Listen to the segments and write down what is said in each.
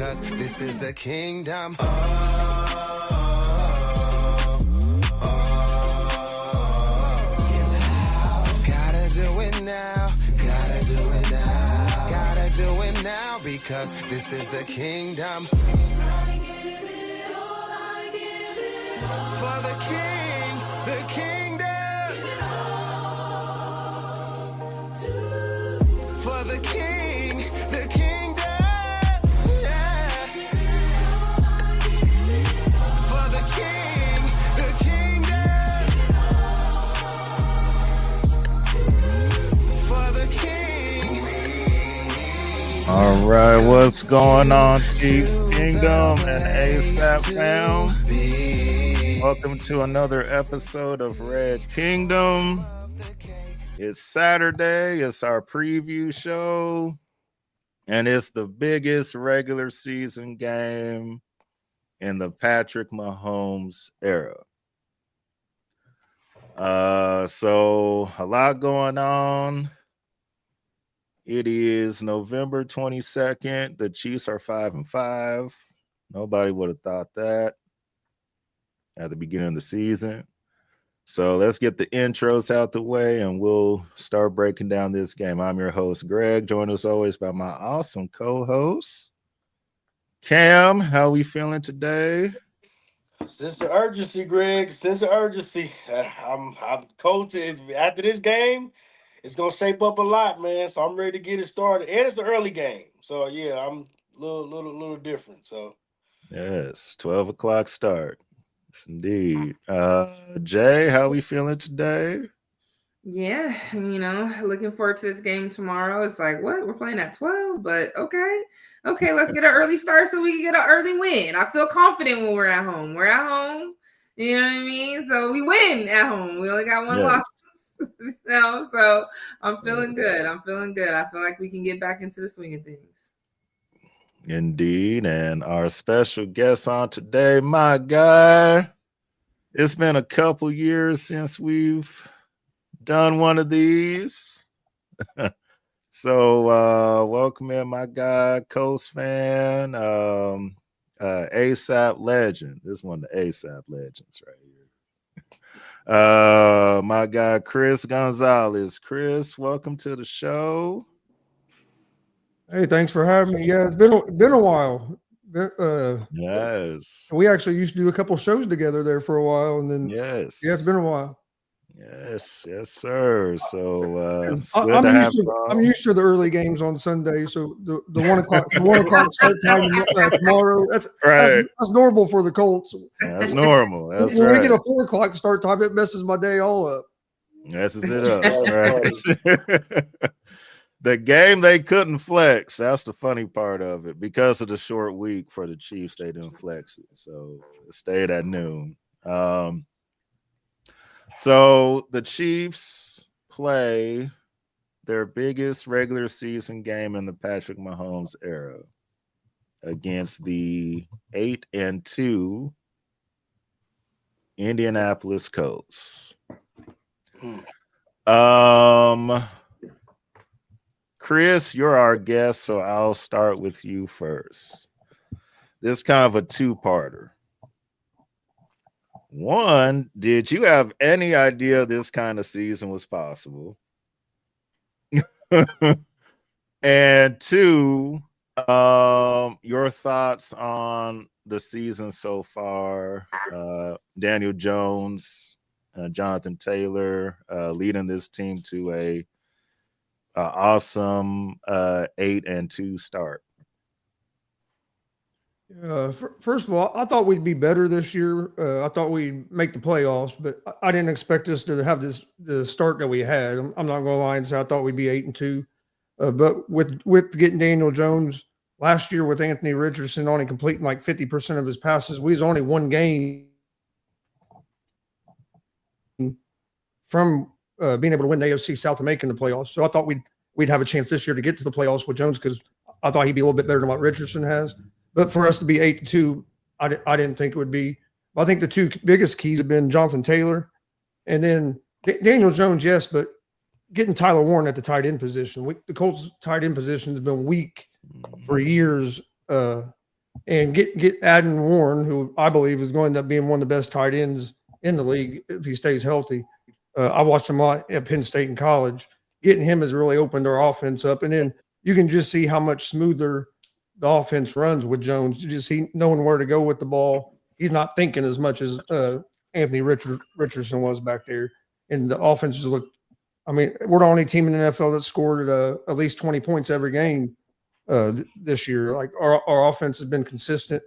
because this is the kingdom. Gotta do it now. Gotta do it now. Gotta do it now because this is the kingdom. For the king, the kingdom. For the king, the kingdom. Yeah. For the king, the kingdom. For the king. All right, what's going on, Chiefs Kingdom and ASAP fam? Welcome to another episode of Red Kingdom. It's Saturday, it's our preview show, and it's the biggest regular season game in the Patrick Mahomes era. So a lot going on. It is November 22nd. The Chiefs are 5-5. Nobody would have thought that at the beginning of the season. So let's get the intros out the way and we'll start breaking down this game. I'm your host, Greg, joined as always by my awesome co-host, Cam. How we feeling today? Sense of urgency, Greg. Sense of urgency. I'm coach. After this game, it's gonna shape up a lot, man. So I'm ready to get it started. And it's the early game. So yeah, I'm a little different. So yes, 12 o'clock start. Yes, indeed. Jay, how we feeling today? Yeah, looking forward to this game tomorrow. It's like, what? We're playing at 12, but okay, let's get an early start so we can get an early win. I feel confident when we're at home. We're at home, you know what I mean? So we win at home. We only got one loss. So I'm feeling good. I feel like we can get back into the swing of things. Indeed. And our special guest on today, my guy. It's been a couple years since we've done one of these. So welcome in my guy, Colts fan, ASAP legend. This is one of the ASAP legends right here. My guy, Chris Gonzales. Chris, welcome to the show. Hey, thanks for having me. Yeah, it's been a while. Yes. We actually used to do a couple shows together there for a while, and then yes, it's been a while. Yes, sir. So I'm used to the early games on Sunday. So the 1 o'clock start time tomorrow. That's right. That's normal for the Colts. That's normal. That's when right. we get a 4 o'clock start time, it messes my day all up. Messes it up. Right. The game they couldn't flex. That's the funny part of it. Because of the short week for the Chiefs, they didn't flex it. So it stayed at noon. So the Chiefs play their biggest regular season game in the Patrick Mahomes era against the 8-2 Indianapolis Colts. Chris, you're our guest, so I'll start with you first. This is kind of a two-parter. One, did you have any idea this kind of season was possible? And two, your thoughts on the season so far. Daniel Jones, Jonathan Taylor leading this team to a awesome 8-2 start. First of all, I thought we'd be better this year. I thought we'd make the playoffs, but I didn't expect us to have the start that we had. I'm not going to lie and say I thought we'd be 8-2. But with getting Daniel Jones last year with Anthony Richardson only completing like 50% of his passes, we was only one game from being able to win the AFC South and making the playoffs. So I thought we'd have a chance this year to get to the playoffs with Jones because I thought he'd be a little bit better than what Richardson has. But for us to be 8-2, I didn't think it would be. I think the two biggest keys have been Jonathan Taylor and then Daniel Jones, yes, but getting Tyler Warren at the tight end position. The Colts tight end position has been weak for years. and get adding Warren, who I believe is going to end up being one of the best tight ends in the league if he stays healthy. I watched him a lot at Penn State in college. Getting him has really opened our offense up, and then you can just see how much smoother the offense runs with Jones. You just see knowing where to go with the ball. He's not thinking as much as Anthony Richardson was back there, and the offense just looked. I mean, we're the only team in the NFL that scored at least 20 points every game this year. Like our offense has been consistent.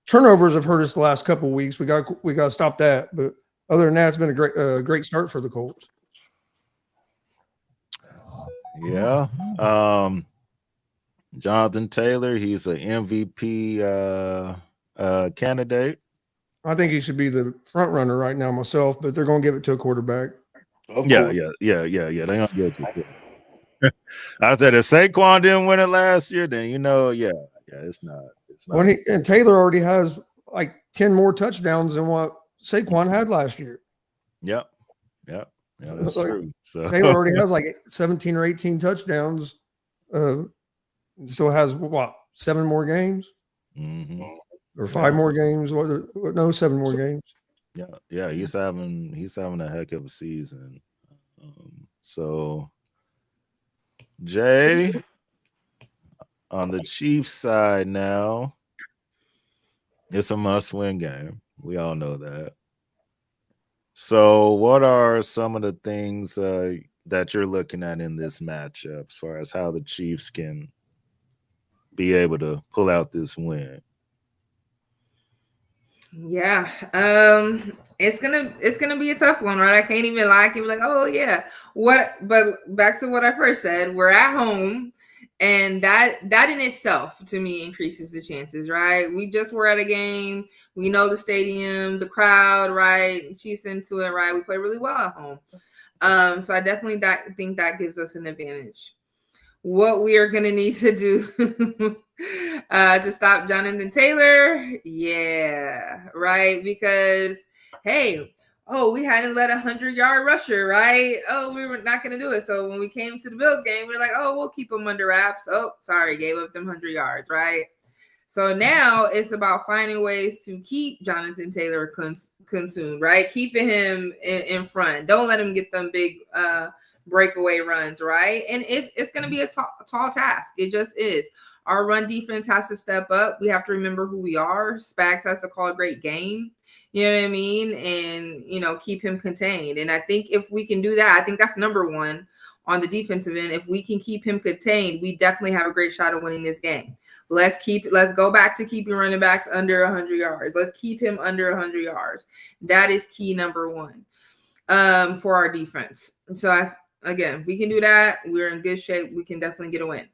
Turnovers have hurt us the last couple of weeks. We got to stop that. But other than that, it's been a great start for the Colts. Yeah. Jonathan Taylor, he's an MVP candidate. I think he should be the front runner right now myself, but they're going to give it to a quarterback. Yeah. They're gonna give it to I said if Saquon didn't win it last year, then it's not. And Taylor already has like 10 more touchdowns than what Saquon had last year. Yep. Yeah, that's true. So Taylor already has like 17 or 18 touchdowns. Still has 7 more games? Mm-hmm. Or 5 more games? No, 7 more games. Yeah, he's having a heck of a season. So Jay, on the Chiefs side now, it's a must-win game. We all know that. So what are some of the things that you're looking at in this matchup as far as how the Chiefs can be able to pull out this win? Yeah, it's gonna be a tough one, right? I can't even lie. I can be like, oh yeah, what? But back to what I first said, we're at home, and that in itself to me increases the chances, right? We just were at a game. We know the stadium, the crowd, right? Chiefs into it, right? We play really well at home, so I definitely think that gives us an advantage. What we are going to need to do to stop Jonathan Taylor. Yeah, right. Because, hey, we hadn't let 100-yard rusher, right? We were not going to do it. So when we came to the Bills game, we were like, we'll keep him under wraps. Sorry, gave up them 100 yards, right? So now it's about finding ways to keep Jonathan Taylor consumed, right? Keeping him in front. Don't let him get them big breakaway runs, right? And it's going to be a tall task. It just is. Our run defense has to step up. We have to remember who we are. Spags has to call a great game. You know what I mean? And, keep him contained. And I think if we can do that, I think that's number one on the defensive end. If we can keep him contained, we definitely have a great shot of winning this game. Let's go back to keeping running backs under 100 yards. Let's keep him under 100 yards. That is key number one for our defense. So again, if we can do that, we're in good shape. We can definitely get a win.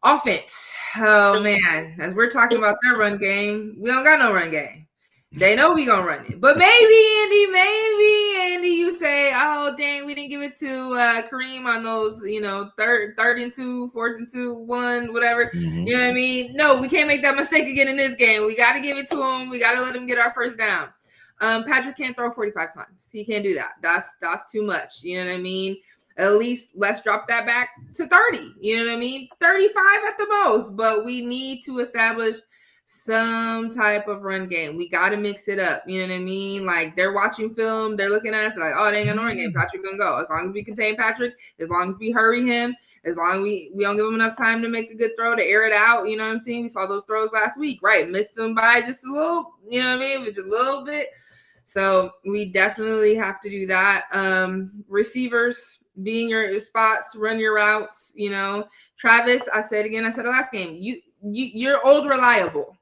Offense. Oh, man. As we're talking about their run game, we don't got no run game. They know we going to run it. But maybe, Andy, you say, oh, dang, we didn't give it to Kareem on those, third and 2, 4th and 2, 1, whatever. Mm-hmm. You know what I mean? No, we can't make that mistake again in this game. We got to give it to him. We got to let him get our first down. Patrick can't throw 45 times. He can't do that. That's too much. You know what I mean? At least let's drop that back to 30. You know what I mean? 35 at the most. But we need to establish some type of run game. We got to mix it up. You know what I mean? Like, they're watching film. They're looking at us like, they ain't got no run game. Patrick gonna go. As long as we contain Patrick, as long as we hurry him, as long as we don't give him enough time to make a good throw to air it out. You know what I'm saying? We saw those throws last week, right? Missed them by just a little, you know what I mean? Just a little bit. So we definitely have to do that. Receivers, be in your spots, run your routes. Travis, I said it last game. You're old reliable.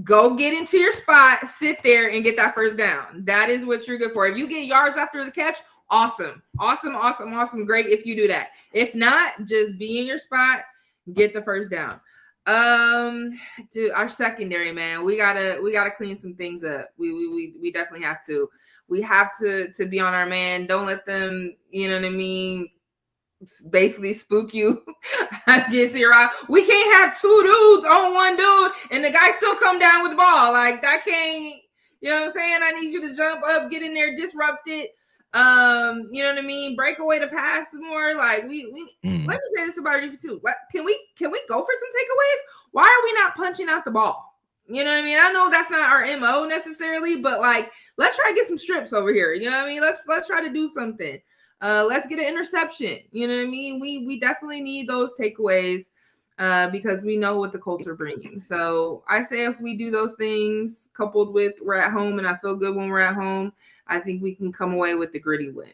Go get into your spot, sit there, and get that first down. That is what you're good for. If you get yards after the catch, awesome. Great if you do that. If not, just be in your spot, get the first down. Dude, our secondary, man, we gotta clean some things up. We definitely have to. We have to be on our man. Don't let them, you know what I mean, basically spook you. Get to your eye. We can't have 2 dudes on 1 dude and the guy still come down with the ball. Like, that can't, you know what I'm saying? I need you to jump up, get in there, disrupt it. You know what I mean? Break away the pass more. Like we let me say this about our defense too. Like, can we go for some takeaways? Why are we not punching out the ball? You know what I mean? I know that's not our MO necessarily, but like let's try to get some strips over here. You know what I mean? Let's try to do something. Let's get an interception. You know what I mean? We definitely need those takeaways because we know what the Colts are bringing. So I say if we do those things coupled with we're at home and I feel good when we're at home, I think we can come away with the gritty win.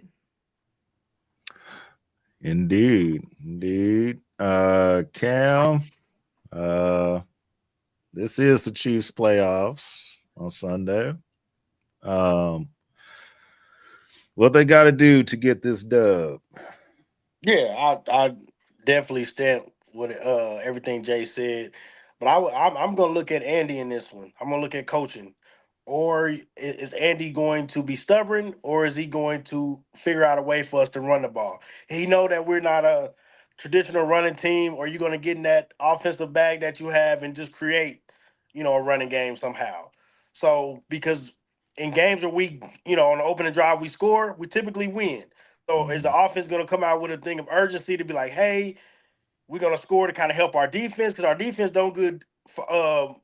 Indeed. Cam, this is the Chiefs playoffs on Sunday. What they got to do to get this dub? Yeah, I definitely stand with everything Jay said, but I'm going to look at Andy in this one. I'm going to look at coaching. Or is Andy going to be stubborn, or is he going to figure out a way for us to run the ball? He know that we're not a traditional running team, or you're going to get in that offensive bag that you have and just create, a running game somehow. So because in games where we, on the opening drive we score, we typically win. So is the offense going to come out with a thing of urgency to be like, hey, we're going to score to kind of help our defense, because our defense don't good for,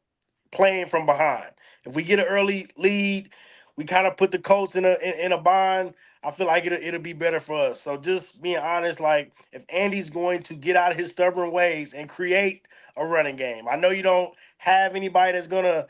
playing from behind. If we get an early lead, we kind of put the Colts in a bind. I feel like it'll be better for us. So just being honest, like if Andy's going to get out of his stubborn ways and create a running game, I know you don't have anybody that's gonna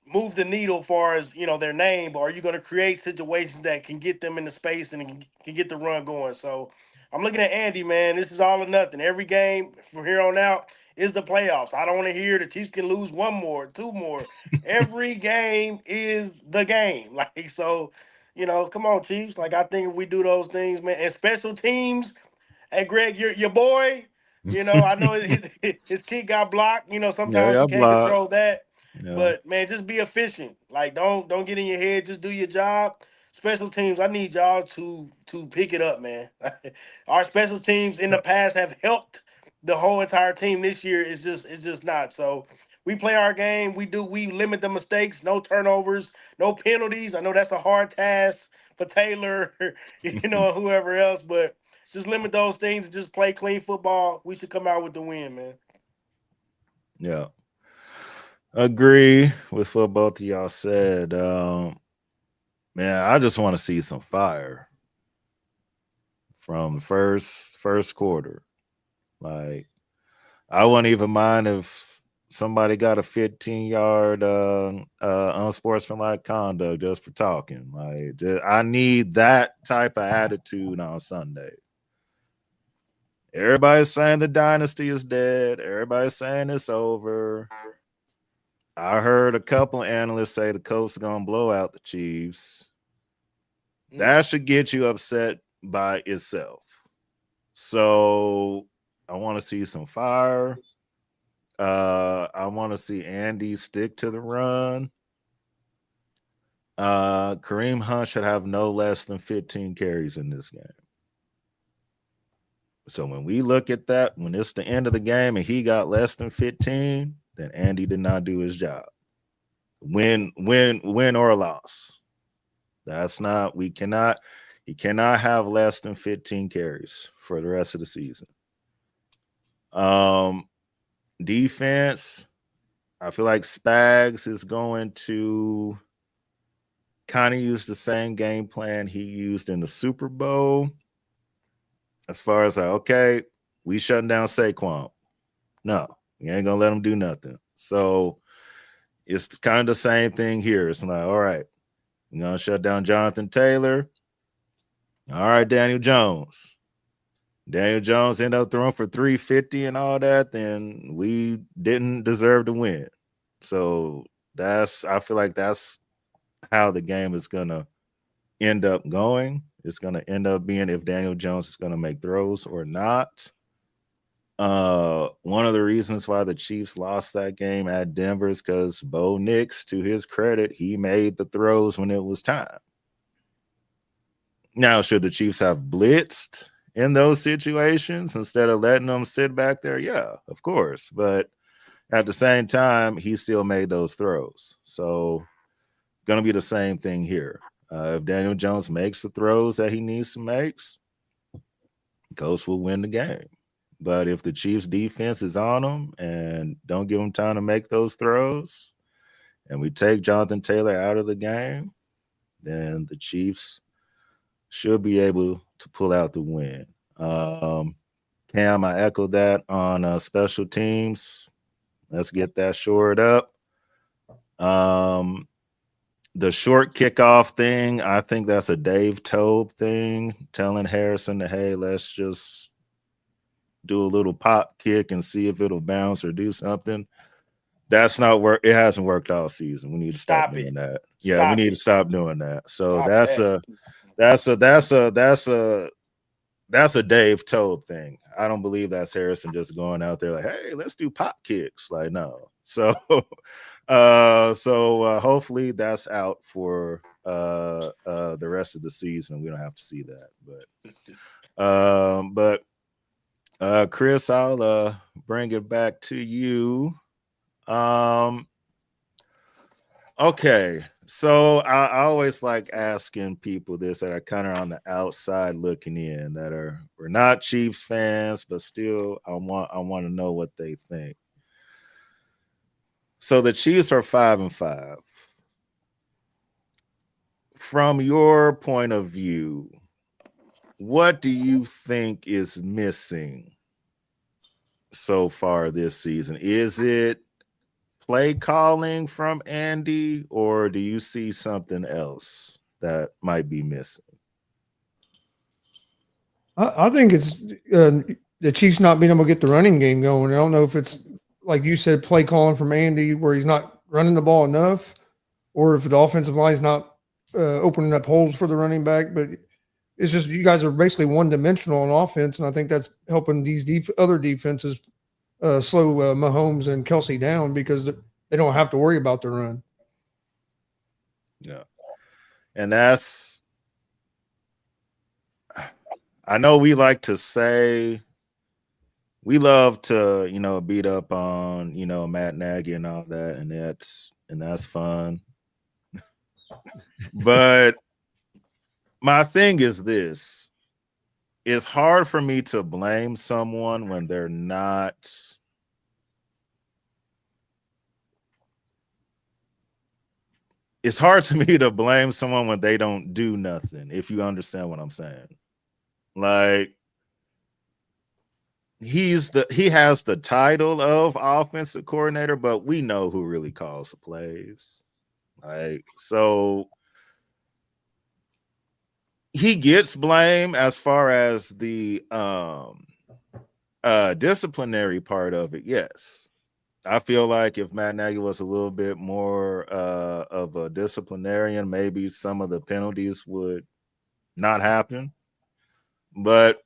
move the needle far as their name, but are you going to create situations that can get them into space and can get the run going? So I'm looking at Andy, man. This is all or nothing. Every game from here on out is the playoffs. I don't want to hear the Chiefs can lose one more, two more. Every game is the game. Like, so, come on, Chiefs. Like, I think if we do those things, man, and special teams, hey, Greg, your boy, I know his kick got blocked. Sometimes he can't control that. Yeah. But man, just be efficient. Like, don't get in your head. Just do your job. Special teams, I need y'all to pick it up, man. Our special teams in the past have helped the whole entire team. This year it's just not. So we play our game. We limit the mistakes. No turnovers. No penalties. I know that's a hard task for Taylor, whoever else, but just limit those things and just play clean football. We should come out with the win, man. Yeah. Agree with what both of y'all said. Man, I just want to see some fire from the first quarter. Like, I wouldn't even mind if somebody got a 15-yard unsportsmanlike conduct just for talking. Like, I need that type of attitude on Sunday. Everybody's saying the dynasty is dead. Everybody's saying it's over. I heard a couple of analysts say the Colts are going to blow out the Chiefs. That should get you upset by itself. So I want to see some fire. I want to see Andy stick to the run. Kareem Hunt should have no less than 15 carries in this game. So when we look at that, when it's the end of the game and he got less than 15, then Andy did not do his job. Win or loss. That's not, he cannot have less than 15 carries for the rest of the season. Defense, I feel like Spags is going to kind of use the same game plan he used in the Super Bowl. As far as like, okay, we shutting down Saquon. No, we ain't gonna let him do nothing. So it's kind of the same thing here. It's like, all right, we're gonna shut down Jonathan Taylor. All right, Daniel Jones. Daniel Jones ended up throwing for 350 and all that, then we didn't deserve to win. So I feel like that's how the game is gonna end up going. It's going to end up being if Daniel Jones is going to make throws or not. One of the reasons why the Chiefs lost that game at Denver is because Bo Nix, to his credit, he made the throws when it was time. Now, should the Chiefs have blitzed in those situations instead of letting them sit back there? Yeah, of course. But at the same time, he still made those throws. So going to be the same thing here. If Daniel Jones makes the throws that he needs to make, Colts will win the game. But if the Chiefs defense is on them and don't give them time to make those throws, and we take Jonathan Taylor out of the game, then the Chiefs should be able to pull out the win. Cam, I echo that on special teams. Let's get that shored up. The short kickoff thing, I think that's a Dave Tobe thing, telling Harrison that, hey, let's just do a little pop kick and see if it'll bounce or do something. That's not work. It hasn't worked all season. We need to stop doing that. Yeah, we need to stop doing that. So that's a Dave Tobe thing. I don't believe that's Harrison just going out there like, hey, let's do pop kicks. Like, no. So hopefully that's out for the rest of the season. We don't have to see that. But Chris, I'll bring it back to you. Okay. So I always like asking people this that are kind of on the outside looking in, that we're not Chiefs fans, but still I want to know what they think. So the Chiefs are 5-5. From your point of view, what do you think is missing so far this season? Is it play calling from Andy, or do you see something else that might be missing? I think it's the Chiefs not being able to get the running game going. I don't know if it's, like you said, play calling from Andy where he's not running the ball enough, or if the offensive line is not opening up holes for the running back. But it's just you guys are basically one-dimensional on offense, and I think that's helping these other defenses slow Mahomes and Kelsey down because they don't have to worry about the run. Yeah. And I know we like to say, we love to, beat up on, Matt Nagy and all that, and that's fun. But my thing is this. It's hard for me to blame someone when they're not it's hard to me to blame someone when they don't do nothing, if you understand what I'm saying. Like, he has the title of offensive coordinator, but we know who really calls the plays. Like, so he gets blame as far as the disciplinary part of it. Yes. I feel like if Matt Nagy was a little bit more of a disciplinarian, maybe some of the penalties would not happen. But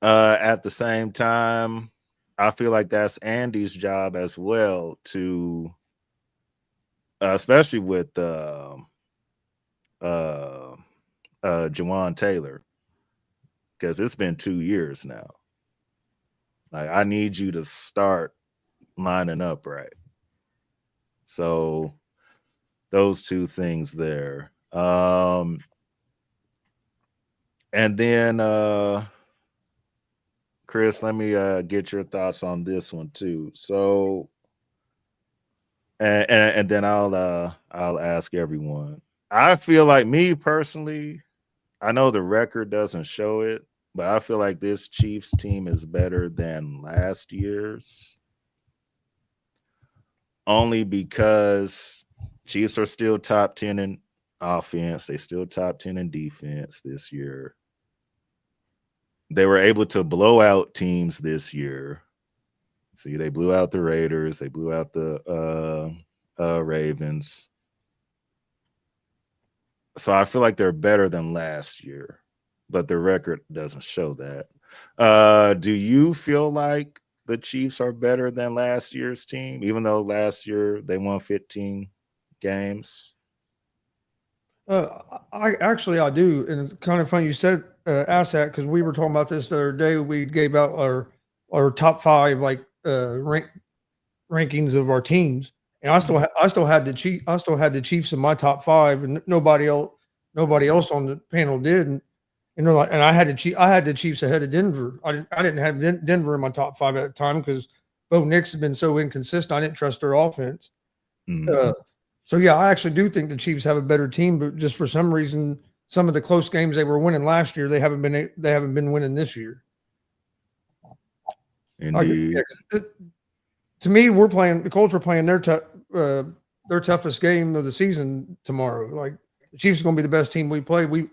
at the same time, I feel like that's Andy's job as well to, especially with Jawan Taylor, because it's been 2 years now. Like, I need you to start lining up right. So those two things there. And then Chris, let me get your thoughts on this one too. So and then I'll ask everyone. I feel like, me personally, I know the record doesn't show it, but I feel like this Chiefs team is better than last year's. Only because Chiefs are still top 10 in offense. They still top 10 in defense this year. They were able to blow out teams this year. See, they blew out the Raiders. They blew out the Ravens. So I feel like they're better than last year, but the record doesn't show that. Do you feel like the Chiefs are better than last year's team, even though last year they won 15 games? I do, and it's kind of funny you said ask that, because we were talking about this the other day. We gave out our top 5 rankings of our teams, and I still had the Chiefs in my top 5, and nobody else. nobody else on the panel did. And like, and I had the Chiefs ahead of Denver. I didn't have Denver in my top 5 at the time because Bo Nix has been so inconsistent. I didn't trust their offense. So yeah, I actually do think the Chiefs have a better team, but just for some reason, some of the close games they were winning last year, they haven't been winning this year. Indeed. To me, the Colts are playing their toughest game of the season tomorrow. Like the Chiefs are going to be the best team we play. We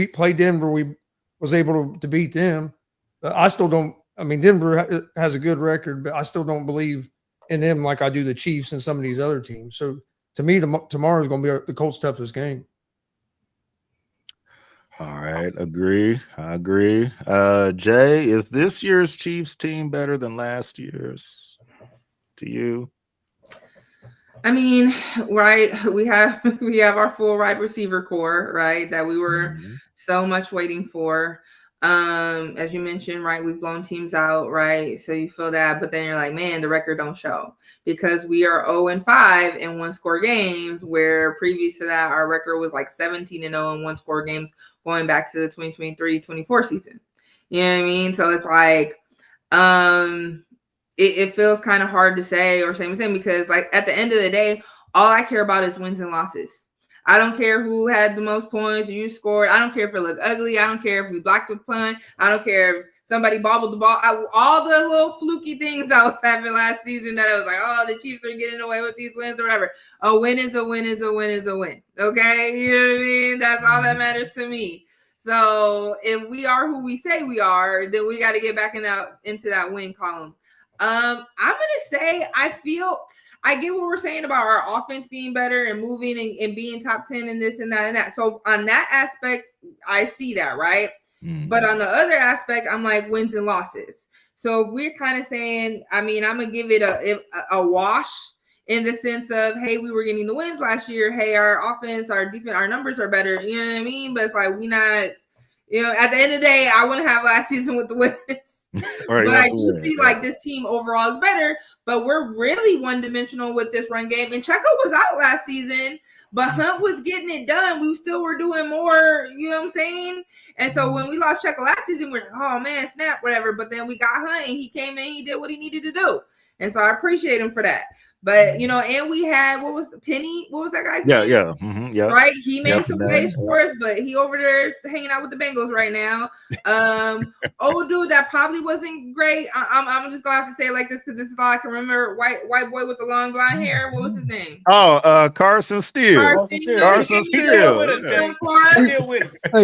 played Denver. We was able to beat them. But I still don't. I mean, Denver has a good record, but I still don't believe in them like I do the Chiefs and some of these other teams. So to me, tomorrow is going to be the Colts' toughest game. All right, I agree. Jay, is this year's Chiefs team better than last year's to you? I mean, right, we have our full wide receiver core, right, that we were so much waiting for. As you mentioned, right, we've blown teams out, right? So you feel that, but then you're like, man, the record don't show because we are 0-5 in one-score games, where previous to that, our record was like 17-0 in one-score games going back to the 2023-24 season. You know what I mean? So it's like, it feels kind of hard to say or same because like at the end of the day, all I care about is wins and losses. I don't care who had the most points you scored. I don't care if it looked ugly. I don't care if we blocked the punt. I don't care if somebody bobbled the ball. All the little fluky things that was happening last season that I was like, oh, the Chiefs are getting away with these wins or whatever. A win is a win is a win is a win. Okay? You know what I mean? That's all that matters to me. So if we are who we say we are, then we got to get back into that win column. I'm going to say I get what we're saying about our offense being better and moving and being top 10 and this and that and that. So on that aspect, I see that, right? But on the other aspect, I'm like wins and losses. So if we're kind of saying, I mean, I'm going to give it a wash in the sense of, hey, we were getting the wins last year. Hey, our offense, our defense, our numbers are better. You know what I mean? But it's like we not, at the end of the day, I wouldn't have last season with the wins. Right, but I do see like this team overall is better. But we're really one-dimensional with this run game. And Checo was out last season, but Hunt was getting it done. We still were doing more, you know what I'm saying? And so when we lost Checo last season, we're like, oh, man, snap, whatever. But then we got Hunt, and he came in, he did what he needed to do. And so I appreciate him for that. But, and we had, what was Penny? What was that guy's name? Yeah. Right? He made some plays for us, but he over there hanging out with the Bengals right now. Old dude that probably wasn't great. I'm just going to have to say it like this because this is all I can remember. White boy with the long blonde hair. What was his name? Oh, Carson Steele. Carson Steele.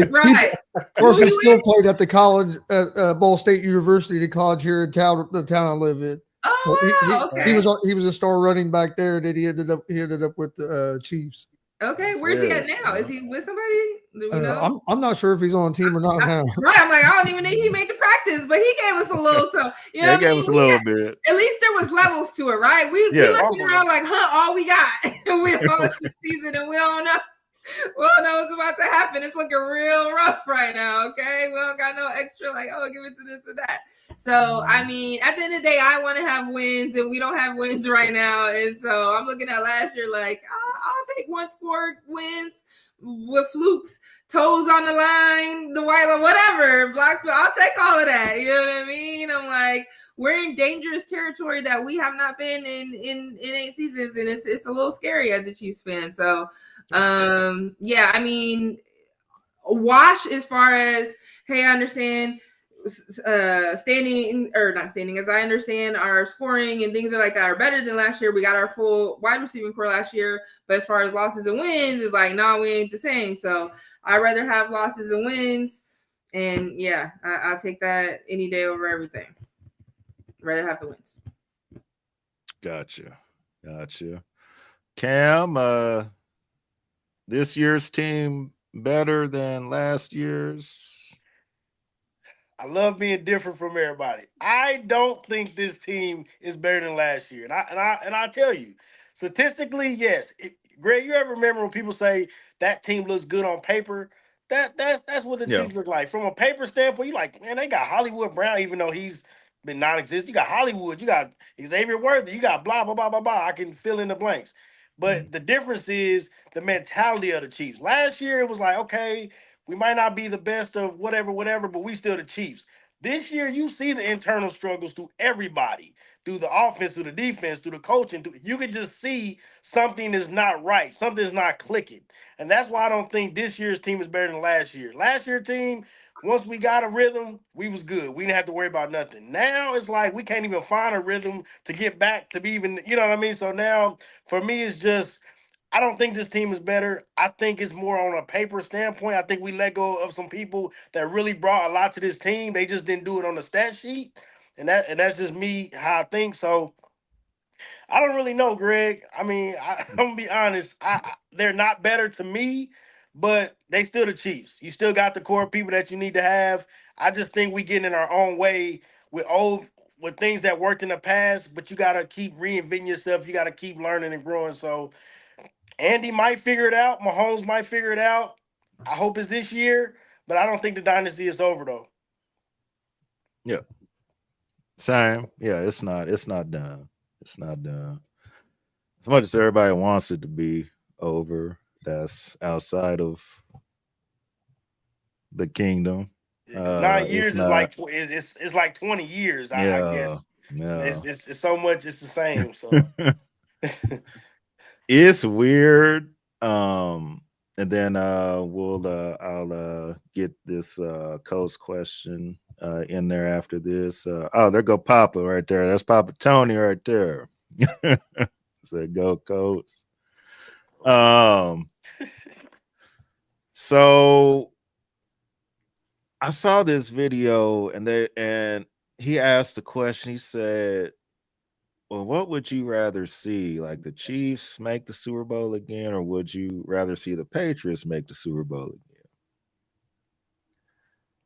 Right. Carson Steele played at the college at Ball State University, the college here in town, the town I live in. Oh, okay. He was a star running back there, and then he ended up with the Chiefs. Okay, where's he at now? Is he with somebody? Do we know? I'm not sure if he's on a team or not now. Right, I'm like, I don't even think he made the practice, but he gave us a little. So he gave us a little bit. At least there was levels to it, right? We looking around like, all we got. We all this season, and we don't know. We don't know what's about to happen. It's looking real rough right now. Okay, we don't got no extra like, give it to this or that. So, I mean, at the end of the day, I want to have wins, and we don't have wins right now. And so I'm looking at last year like, I'll take one-score wins with flukes, toes on the line, the white line, whatever. I'll take all of that. You know what I mean? I'm like, we're in dangerous territory that we have not been in 8 seasons, and it's a little scary as a Chiefs fan. So, yeah, I mean, wash as far as, hey, I understand – standing or not standing, as I understand our scoring and things like that are better than last year. We got our full wide receiving core last year, but as far as losses and wins, it's like, no, we ain't the same. So I'd rather have losses and wins, and yeah, I'll take that any day over everything. Rather have the wins. Gotcha. Cam, this year's team better than last year's? I love being different from everybody. I don't think this team is better than last year. And I tell you, statistically, yes. Greg, you ever remember when people say that team looks good on paper? That's what the teams look like. From a paper standpoint, you're like, man, they got Hollywood Brown, even though he's been non-existent. You got Hollywood, you got Xavier Worthy, you got blah, blah, blah, blah, blah. I can fill in the blanks. But the difference is the mentality of the Chiefs. Last year, it was like, okay, we might not be the best of whatever, but we still the Chiefs. This year, you see the internal struggles through everybody, through the offense, through the defense, through the coaching. You can just see something is not right. Something is not clicking. And that's why I don't think this year's team is better than last year. Last year's team, once we got a rhythm, we was good. We didn't have to worry about nothing. Now it's like we can't even find a rhythm to get back to be even, you know what I mean? So now for me, it's just I don't think this team is better. I think it's more on a paper standpoint. I think we let go of some people that really brought a lot to this team. They just didn't do it on the stat sheet. And that's just me how I think. So I don't really know, Greg. I mean, I'm gonna be honest. They're not better to me, but they still the Chiefs. You still got the core people that you need to have. I just think we get in our own way with things that worked in the past, but you gotta keep reinventing yourself. You gotta keep learning and growing. So Andy might figure it out. Mahomes might figure it out. I hope it's this year, but I don't think the dynasty is over though. Yeah. Same. Yeah, it's not done. It's not done. As much as everybody wants it to be over, that's outside of the kingdom. 9 years It's is not. like it's like 20 years. I Yeah. guess Yeah. it's so much. It's the same. So It's weird. And then I'll get this Coast question in there after this. There go Papa right there. That's Papa Tony right there. Said go Coast. So I saw this video and he asked the question. He said, well, what would you rather see? Like the Chiefs make the Super Bowl again, or would you rather see the Patriots make the Super Bowl again?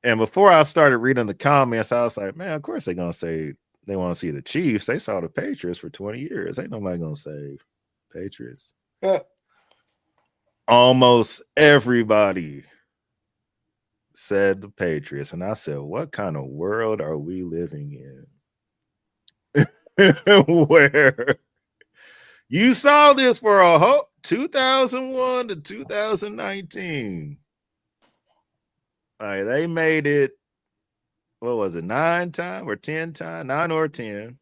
And before I started reading the comments, I was like, man, of course they're going to say they want to see the Chiefs. They saw the Patriots for 20 years. Ain't nobody going to say Patriots. Almost everybody said the Patriots. And I said, what kind of world are we living in? Where you saw this for a whole 2001 to 2019. They made it, what was it, 9 times or 10 times? 9 or 10.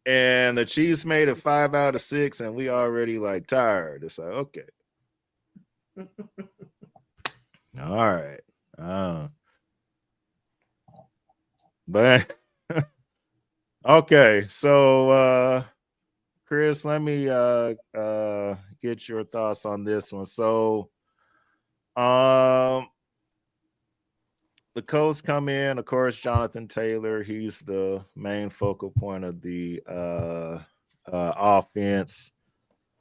And the Chiefs made it 5 out of 6, and we already like tired. It's like, okay. All right. But okay, so Chris, let me get your thoughts on this one. So the Colts come in, of course, Jonathan Taylor, he's the main focal point of the offense.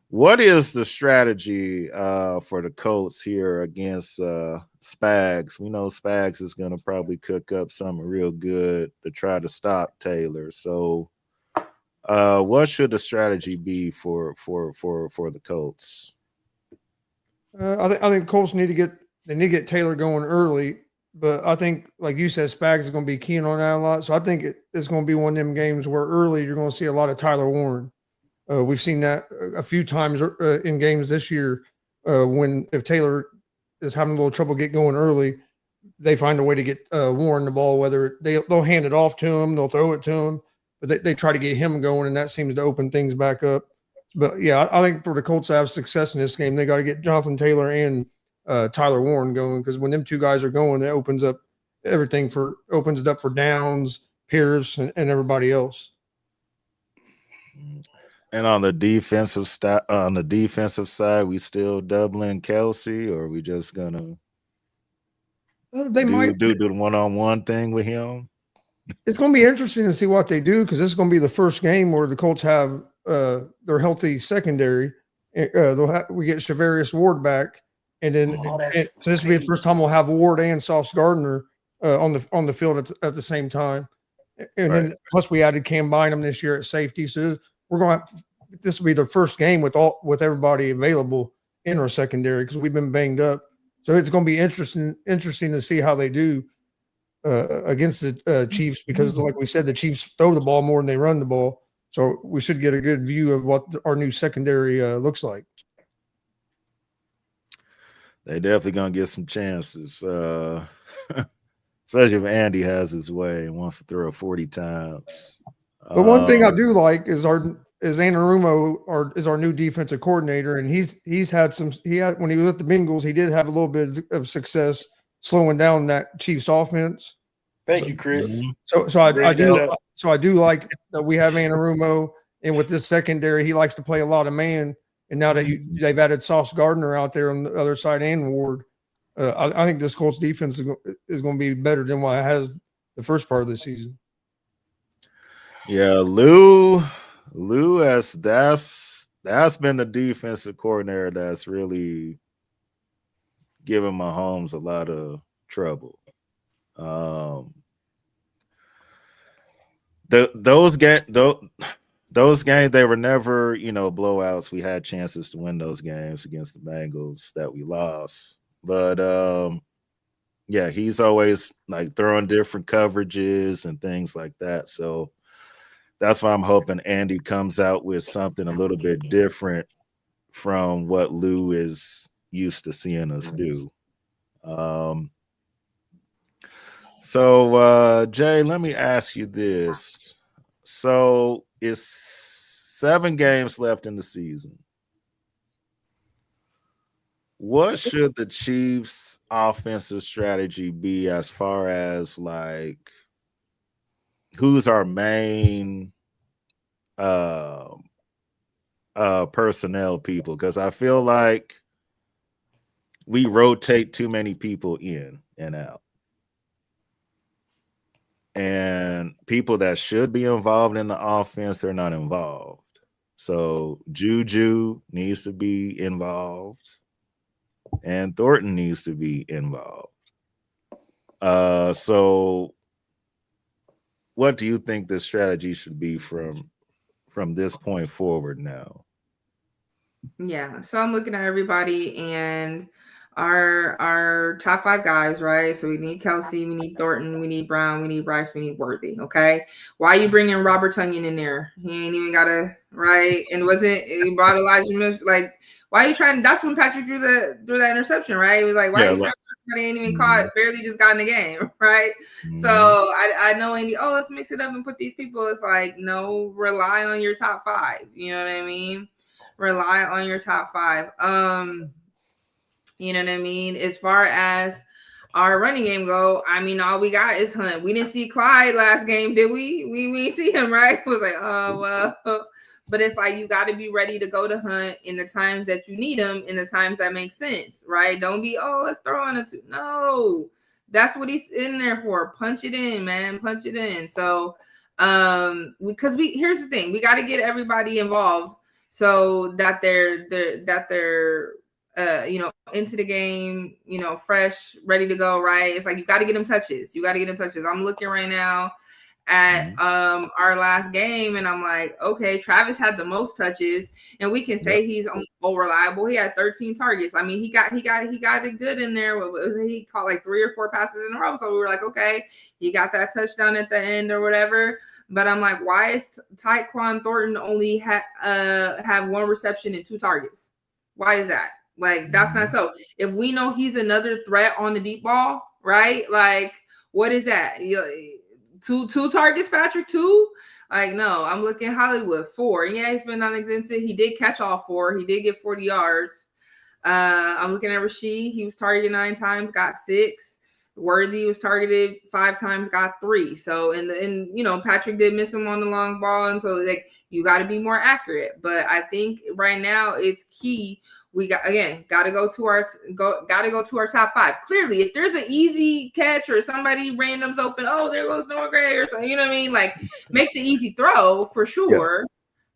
What is the strategy for the Colts here against Spags? We know Spags is going to probably cook up something real good to try to stop Taylor. So what should the strategy be for the Colts? I think Colts need to get Taylor going early, but I think, like you said, Spags is going to be keen on that a lot. So I think it's going to be one of them games where early you're going to see a lot of Tyler Warren. We've seen that a few times in games this year if Taylor is having a little trouble get going early, they find a way to get Warren the ball, whether they'll hand it off to him, they'll throw it to him, but they try to get him going, and that seems to open things back up. But, yeah, I think for the Colts to have success in this game, they got to get Jonathan Taylor and Tyler Warren going, because when them two guys are going, it opens up everything opens it up for Downs, Pierce, and everybody else. And on the defensive side, we still doubling Kelsey, or are we just gonna might do the one-on-one thing with him? It's going to be interesting to see what they do, because this is going to be the first game where the Colts have their healthy secondary. We get Shavarius Ward back, and then so this will be the first time we'll have Ward and Sauce Gardner on the field at the same time. And then plus we added Cam Bynum this year at safety, so this will be the first game with everybody available in our secondary, because we've been banged up. So it's going to be interesting to see how they do against the Chiefs, because like we said, the Chiefs throw the ball more than they run the ball. So we should get a good view of what our new secondary looks like. They definitely gonna get some chances, especially if Andy has his way and wants to throw 40 times. But one thing I do like is Anarumo is our new defensive coordinator, and he's had when he was at the Bengals, he did have a little bit of success slowing down that Chiefs offense. Thank you, Chris. So I do like that we have Anarumo, and with this secondary, he likes to play a lot of man. And now that they've added Sauce Gardner out there on the other side and Ward, I think this Colts defense is going to be better than what it has the first part of the season. Yeah, Lou has that's been the defensive coordinator that's really given Mahomes a lot of trouble. Those games, they were never, blowouts. We had chances to win those games against the Bengals that we lost. But yeah, he's always like throwing different coverages and things like that. So that's why I'm hoping Andy comes out with something a little bit different from what Lou is used to seeing us do. So Jay, let me ask you this. So it's 7 games left in the season. What should the Chiefs' offensive strategy be as far as like who's our main personnel people? Because I feel like we rotate too many people in and out. And people that should be involved in the offense, they're not involved. So Juju needs to be involved, and Thornton needs to be involved. So what do you think the strategy should be from this point forward now? Yeah, so I'm looking at everybody and our top 5 guys, right? So we need Kelsey, we need Thornton, we need Brown, we need Bryce, we need Worthy. Okay, why are you bringing Robert Tonyan in there? He ain't even got a right, and he brought Elijah like. Why are you trying? That's when Patrick drew that interception, right? It was like, why are you trying? Somebody ain't even caught, barely just got in the game, right? So I know Andy. Oh, let's mix it up and put these people. It's like, no, rely on your top 5. You know what I mean? Rely on your top 5. You know what I mean? As far as our running game go, I mean, all we got is Hunt. We didn't see Clyde last game, did we? We didn't see him, right? It was like, oh well. But it's like you got to be ready to go to Hunt in the times that you need him, in the times that make sense, right? Don't be, let's throw on a 2. No, that's what he's in there for. Punch it in, man. Punch it in. So, because here's the thing, we got to get everybody involved so that they're into the game, fresh, ready to go, right? It's like you got to get them touches. I'm looking right now at our last game, and I'm like, okay, Travis had the most touches, and we can say he's more reliable. He had 13 targets. I mean, he got it good in there. He caught like 3 or 4 passes in a row. So we were like, okay, he got that touchdown at the end or whatever. But I'm like, why is Tyquan Thornton only have 1 reception and 2 targets? Why is that? Like, that's not so. If we know he's another threat on the deep ball, right? Like, what is that? Two targets, Patrick? 2? Like, no, I'm looking Hollywood 4. Yeah, he's been non-existent. He did catch all 4. He did get 40 yards. I'm looking at Rasheed. He was targeted 9 times, got 6. Worthy was targeted 5 times, got 3. So, and Patrick did miss him on the long ball. And so, like, you got to be more accurate. But I think right now it's key. We got to go to our top 5. Clearly, if there's an easy catch or somebody random's open, there goes Noah Gray or something, you know what I mean? Like, make the easy throw for sure. Yeah.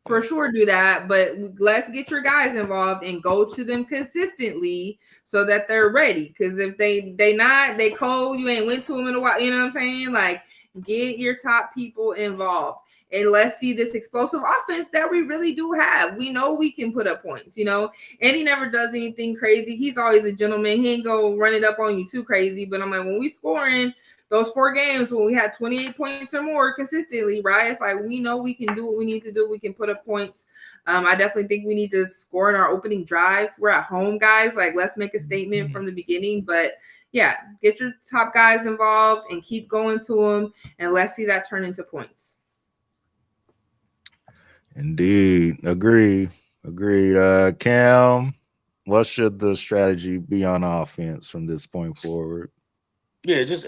For sure, do that. But let's get your guys involved and go to them consistently so that they're ready. Because if they cold, you ain't went to them in a while. You know what I'm saying? Like, get your top people involved. And let's see this explosive offense that we really do have. We know we can put up points, and he never does anything crazy. He's always a gentleman. He ain't go run it up on you too crazy. But I'm like, when we scoring those 4 games when we had 28 points or more consistently, right? It's like we know we can do what we need to do. We can put up points. I definitely think we need to score in our opening drive. We're at home, guys. Like, let's make a statement from the beginning. But yeah, get your top guys involved and keep going to them, and let's see that turn into points. Indeed. Agreed. Cam, what should the strategy be on offense from this point forward? Yeah, just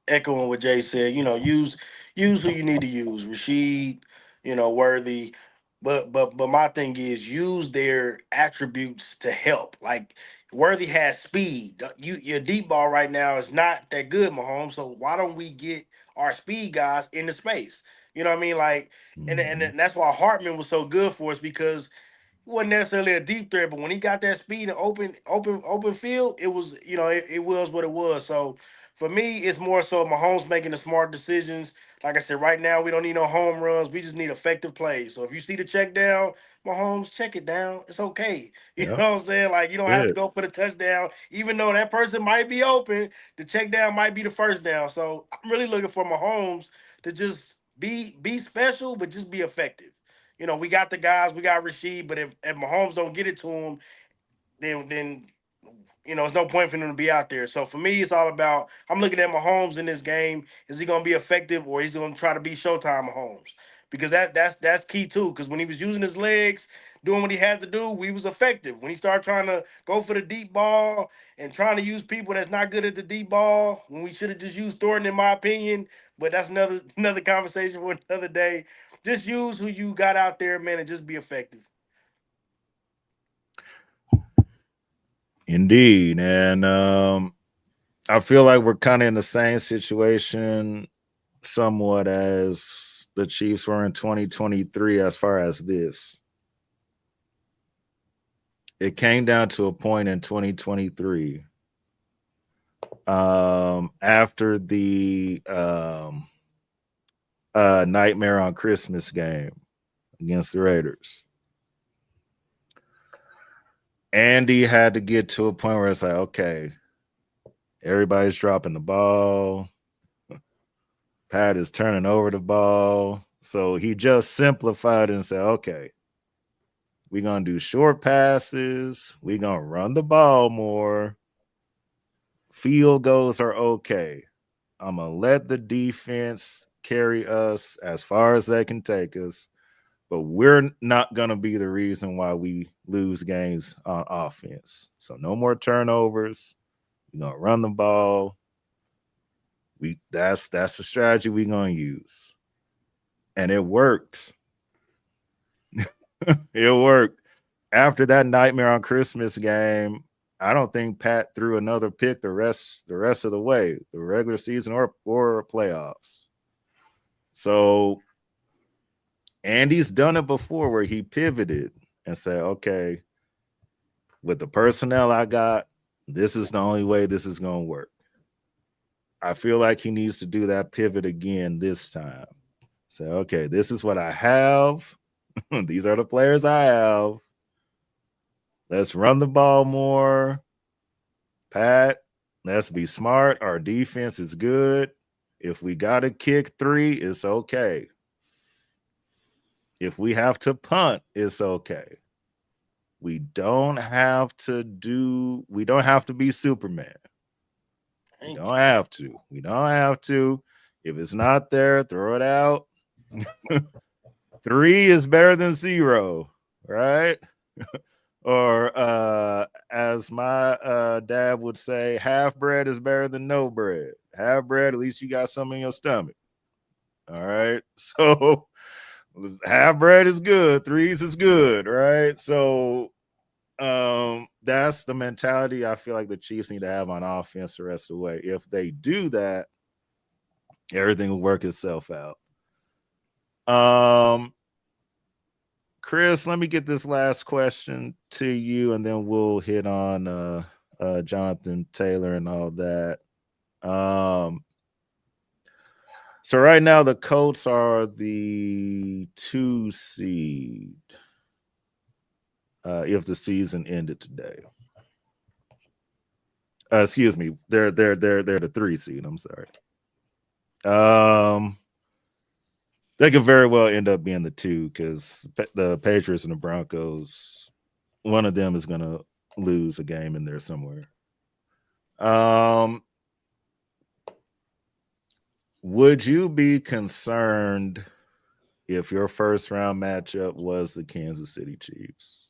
echoing what Jay said. Use who you need to use. Rashid, Worthy. But my thing is use their attributes to help. Like Worthy has speed. Your deep ball right now is not that good, Mahomes. So why don't we get our speed guys into space? You know what I mean? Like, and that's why Hartman was so good for us because wasn't necessarily a deep threat, but when he got that speed and open field, it was, it was what it was. So for me, it's more so Mahomes making the smart decisions. Like I said, right now we don't need no home runs. We just need effective plays. So if you see the check down, Mahomes, check it down. It's okay. You know what I'm saying? Like you don't have to go for the touchdown, even though that person might be open. The check down might be the first down. So I'm really looking for Mahomes to just be special, but just be effective. We got the guys, we got Rashid, but if Mahomes don't get it to him, then there's no point for him to be out there. So for me, it's all about I'm looking at Mahomes in this game. Is he going to be effective, or is he going to try to be Showtime Mahomes? Because that's key too. Because when he was using his legs, doing what he had to do, we was effective. When he started trying to go for the deep ball and trying to use people that's not good at the deep ball, when we should have just used Thornton, in my opinion. But that's another conversation for another day. Just use who you got out there, man, and just be effective. Indeed. And I feel like we're kind of in the same situation somewhat as the Chiefs were in 2023 as far as this. It came down to a point in 2023 after the Nightmare on Christmas game against the Raiders. Andy had to get to a point where it's like, okay, everybody's dropping the ball. Pat is turning over the ball. So he just simplified and said, okay, we're going to do short passes. We're going to run the ball more. Field goals are okay. I'm going to let the defense carry us as far as they can take us. But we're not going to be the reason why we lose games on offense. So no more turnovers. We're going to run the ball. That's the strategy we're going to use. And it worked. It worked. After that Nightmare on Christmas game, I don't think Pat threw another pick the rest of the way, the regular season or playoffs. So Andy's done it before where he pivoted and said, okay, with the personnel I got, this is the only way this is going to work. I feel like he needs to do that pivot again this time. Say, okay, this is what I have. These are the players I have. Let's run the ball more. Pat, let's be smart. Our defense is good. If we got to kick 3, it's okay. If we have to punt, it's okay. We don't have to be Superman. We don't have to. If it's not there, throw it out. 3 is better than 0, right? Or as my dad would say, half bread is better than no bread. Half bread, at least you got something in your stomach. All right. So half bread is good. 3s is good, right? So that's the mentality I feel like the Chiefs need to have on offense the rest of the way. If they do that, everything will work itself out. Chris, let me get this last question to you, and then we'll hit on Jonathan Taylor and all that. So right now the Colts are the 2 seed if the season ended today. Excuse me. They're the 3 seed. I'm sorry. They could very well end up being the 2 because the Patriots and the Broncos, one of them is gonna lose a game in there somewhere. Would you be concerned if your first round matchup was the Kansas City Chiefs?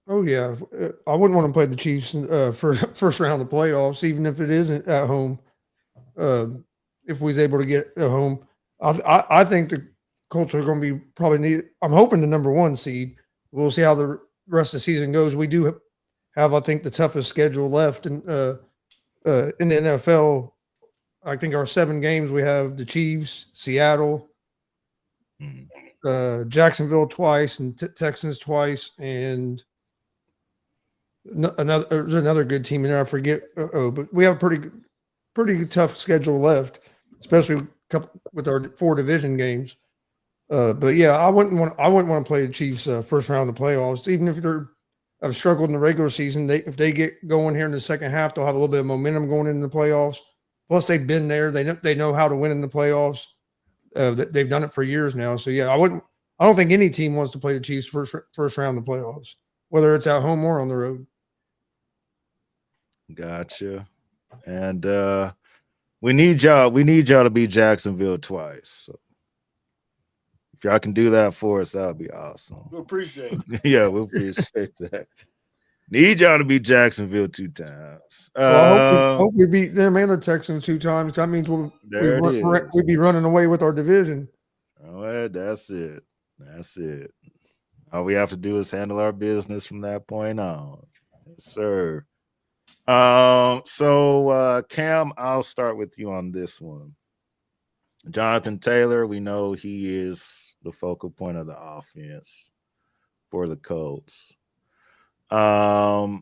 Oh yeah, I wouldn't want to play the Chiefs for first round of the playoffs, even if it isn't at home. If we was able to get at home, I think the Colts are going to be probably. I'm hoping the number 1 seed. We'll see how the rest of the season goes. We do have, I think, the toughest schedule left in the NFL. I think our 7 games we have the Chiefs, Seattle, Jacksonville twice, and Texans twice, and there's another good team in there. I forget. But we have a pretty tough schedule left, especially with our 4 division games. But yeah, I wouldn't want to play the Chiefs first round of the playoffs, even if have struggled in the regular season. If they get going here in the second half, they'll have a little bit of momentum going into the playoffs. Plus, they've been there. They know how to win in the playoffs. They've done it for years now. So yeah, I don't think any team wants to play the Chiefs first round of the playoffs, whether it's at home or on the road. Gotcha. And we need y'all to beat Jacksonville twice. So if y'all can do that for us, that would be awesome. We appreciate it. Yeah, we appreciate that. Need y'all to beat Jacksonville 2 times. Well, I hope we beat them and the Texans 2 times. That means we'd be running away with our division. Oh, that's it. That's it. All we have to do is handle our business from that point on. Yes, sir. So Cam, I'll start with you on this one. Jonathan Taylor, we know he is the focal point of the offense for the Colts. I